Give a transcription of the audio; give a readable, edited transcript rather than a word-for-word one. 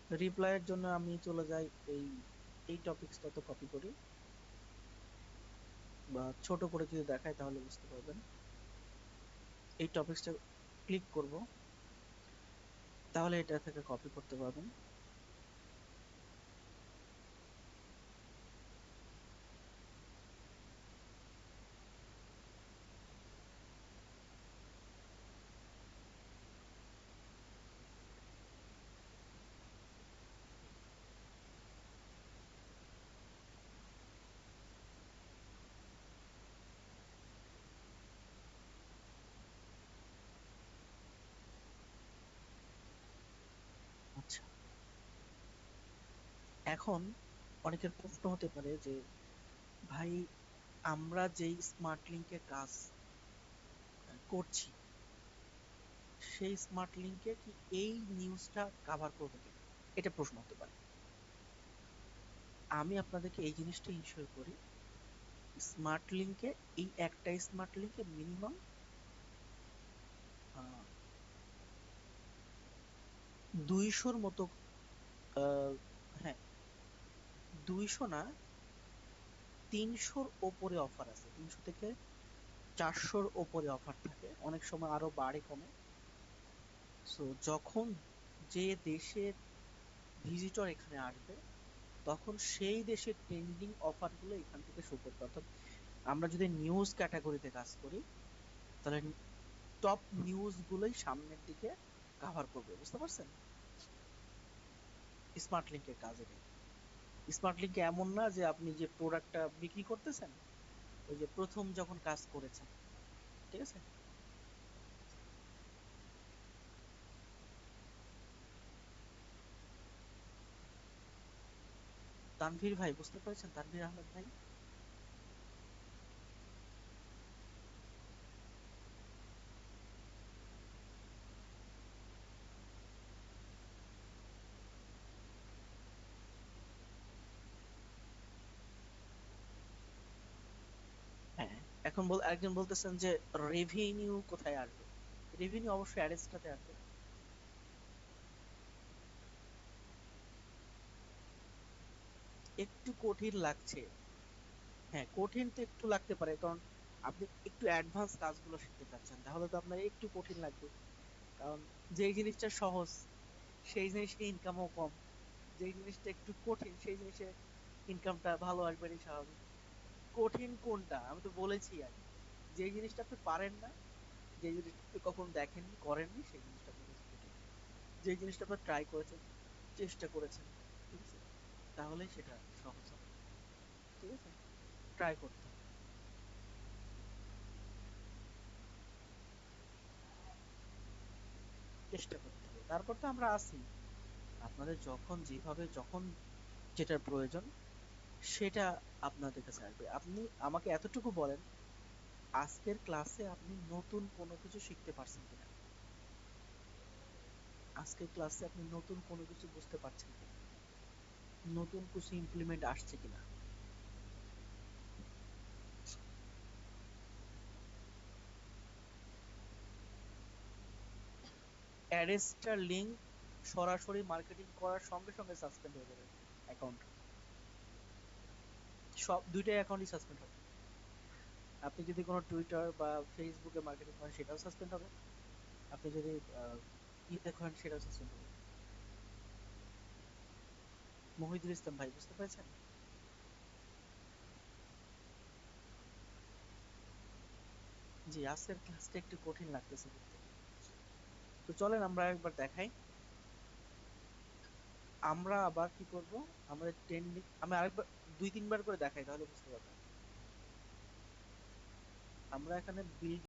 রিপ্লাইয়ের জন্য আমি চলে যাই এই এই টপিকসটা তো কপি করি, বা ছোট করে যদি দেখাই তাহলে বুঝতে পারবেন। এই টপিকসটা ক্লিক করব, তাহলে এটা থেকে কপি করতে পারবেন। আচ্ছা, এখন অনেকের প্রশ্ন হতে পারে যে ভাই, আমরা যেই স্মার্ট লিংকে কাজ করছি, সেই স্মার্ট লিংকে কি এই নিউজটা কাভার করবে কিনা, এটা প্রশ্ন হতে পারে। আমি আপনাদেরকে এই জিনিসটা ইনশিওর করি, স্মার্ট লিংকে, এই একটা স্মার্ট লিংকে মিনিমাম 200-র মতো, আহ, হ্যাঁ, 200 না, 300-র ওপরে অফার আছে। 300 থেকে 400-র ওপরে অফার থাকে, অনেক সময় আরো বাড়ে কমে। সো যখন যে দেশের ভিজিটর এখানে আসবে, তখন সেই দেশের ট্রেন্ডিং অফার গুলো এখান থেকে শো করবে। অর্থাৎ আমরা যদি নিউজ ক্যাটাগরিতে কাজ করি, তাহলে টপ নিউজ গুলোই সামনের দিকে কাভার করবে, বুঝতে পারছেন? স্মার্ট লিংকের কাজ এটাই। স্মার্ট লিংক এমন না যে আপনি যে প্রোডাক্টটা বিক্রি করতেছেন, ওই যে প্রথম যখন কাজ করেছেন, ঠিক আছে? তানভীর ভাই, বুঝতে পেরেছেন? তানভীর আহমেদ ভাই। হ্যাঁ, এখন একজন বলতেছেন যে রেভিনিউ কোথায় আসবে। রেভিনিউ অবশ্যই অ্যাডসটাতে আসবে। একটু কঠিন লাগছে। হ্যাঁ, কঠিন তো একটু লাগতে পারে, কারণ আপনি একটু অ্যাডভান্স কাজগুলো শিখতে চাচ্ছেন, তাহলে তো আপনার একটু কঠিন লাগবে। কারণ যেই জিনিসটা সহজ, সেই জিনিসে ইনকামও কম। যেই জিনিসটা একটু কঠিন, সেই জিনিসে ইনকামটা ভালো আসবে, এটাই স্বাভাবিক। কঠিন কোনটা আমি তো বলেছি আগে, যে জিনিসটা আপনি পারেন না, যে জিনিসটা আপনি কখনো দেখেননি, করেননি, সেই জিনিসটা আপনার কাছে কঠিন। যে জিনিসটা আপনি ট্রাই করেছেন, চেষ্টা করেছেন, ঠিক আছে, তাহলেই সেটা সহজ হবে। ঠিক আছে, ট্রাই করতে হবে, চেষ্টা করতে হবে, তারপর তো আমরা আছি। আপনাদের যখন যেভাবে, যখন যেটার প্রয়োজন, সেটা আপনাদের কাছে আসবে। আপনি আমাকে এতটুকু বলেন, আজকের ক্লাসে আপনি নতুন কোনো কিছু শিখতে পারছেন কিনা? আজকের ক্লাসে আপনি নতুন কোনো কিছু বুঝতে পারছেন কিনা? নতুন কিছু ইমপ্লিমেন্ট আসছে কিনা? অ্যারেস্টার লিংক সরাসরি মার্কেটিং করার সঙ্গে সঙ্গে সাসপেন্ড হয়ে যাবে অ্যাকাউন্ট। সব দুইটাই অ্যাকাউন্টই সাসপেন্ড হবে। আপনি যদি কোনো টুইটার বা ফেসবুকে মার্কেটিং করেন, সেটাও সাসপেন্ড হবে। আপনি যদি ইয়ে করেন, সেটাও সাসপেন্ড হবে। মহিদুল ইসলাম ভাই, বুঝতে পেরেছেন? জি, আজকের ক্লাসটা একটু কঠিন লাগতেছে বুঝতে। তো চলেন আমরা একবার দেখাই। আমরা আবার কি করব, আমাদের ট্রেন্ডিং আমি আরেকবার 2-3 বার করে দেখাই, তাহলে বুঝতে পারবেন। আমরা এখানে বিল্ড